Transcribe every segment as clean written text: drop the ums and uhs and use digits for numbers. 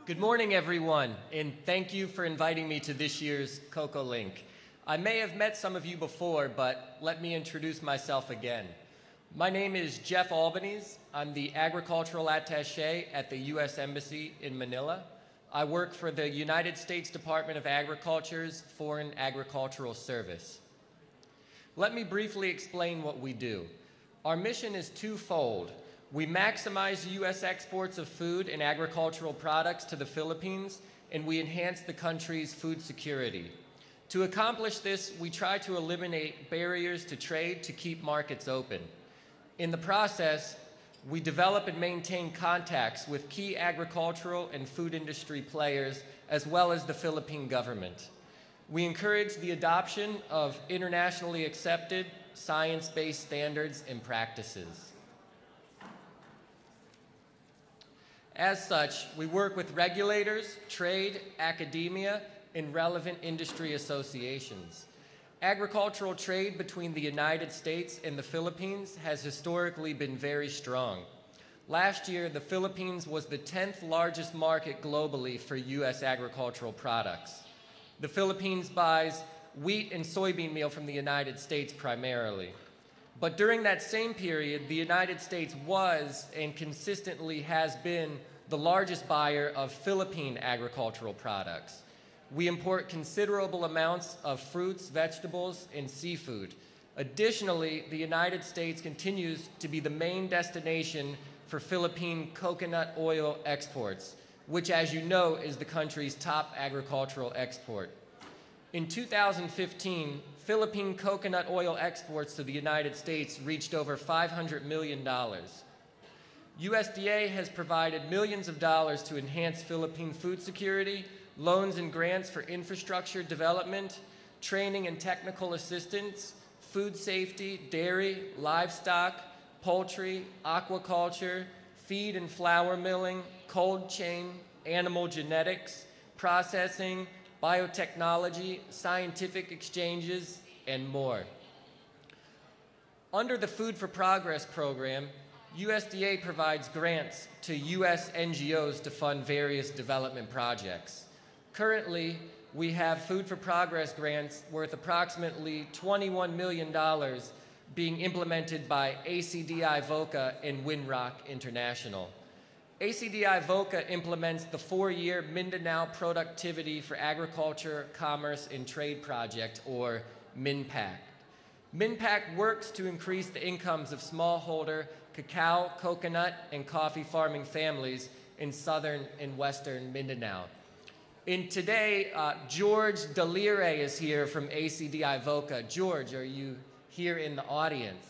Good morning, everyone, and thank you for inviting me to this year's Cocolink. I may have met some of you before, but let me introduce myself again. My name is Jeff Albanese. I'm the Agricultural Attache at the U.S. Embassy in Manila. I work for the United States Department of Agriculture's Foreign Agricultural Service. Let me briefly explain what we do. Our mission is twofold. We maximize U.S. exports of food and agricultural products to the Philippines, and we enhance the country's food security. To accomplish this, we try to eliminate barriers to trade to keep markets open. In the process, we develop and maintain contacts with key agricultural and food industry players, as well as the Philippine government. We encourage the adoption of internationally accepted, science-based standards and practices. As such, we work with regulators, trade, academia, and relevant industry associations. Agricultural trade between the United States and the Philippines has historically been very strong. Last year, the Philippines was the 10th largest market globally for U.S. agricultural products. The Philippines buys wheat and soybean meal from the United States primarily. But during that same period, the United States was and consistently has been the largest buyer of Philippine agricultural products. We import considerable amounts of fruits, vegetables, and seafood. Additionally, the United States continues to be the main destination for Philippine coconut oil exports, which, as you know, is the country's top agricultural export. In 2015, Philippine coconut oil exports to the United States reached over $500 million. USDA has provided millions of dollars to enhance Philippine food security, loans and grants for infrastructure development, training and technical assistance, food safety, dairy, livestock, poultry, aquaculture, feed and flour milling, cold chain, animal genetics, processing, biotechnology, scientific exchanges, and more. Under the Food for Progress program, USDA provides grants to U.S. NGOs to fund various development projects. Currently, we have Food for Progress grants worth approximately $21 million being implemented by ACDI VOCA and Winrock International. ACDI VOCA implements the 4-year Mindanao Productivity for Agriculture, Commerce, and Trade Project, or MINPAC. MINPAC works to increase the incomes of smallholder cacao, coconut, and coffee farming families in southern and western Mindanao. And today, George Delire is here from ACDI VOCA. George, are you here in the audience?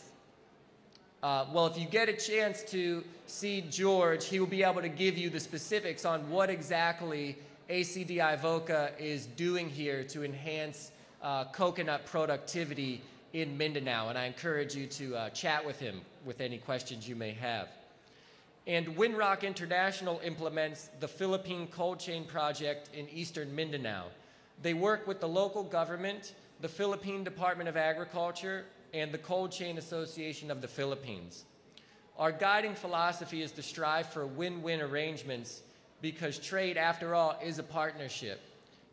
Well, if you get a chance to see George, he will be able to give you the specifics on what exactly ACDI VOCA is doing here to enhance coconut productivity in Mindanao, and I encourage you to chat with him with any questions you may have. And Winrock International implements the Philippine Cold Chain Project in eastern Mindanao. They work with the local government, the Philippine Department of Agriculture, and the Cold Chain Association of the Philippines. Our guiding philosophy is to strive for win-win arrangements because trade, after all, is a partnership.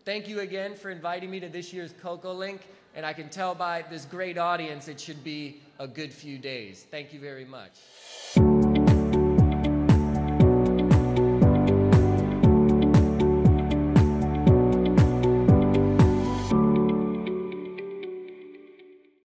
Thank you again for inviting me to this year's Cocolink, and I can tell by this great audience it should be a good few days. Thank you very much.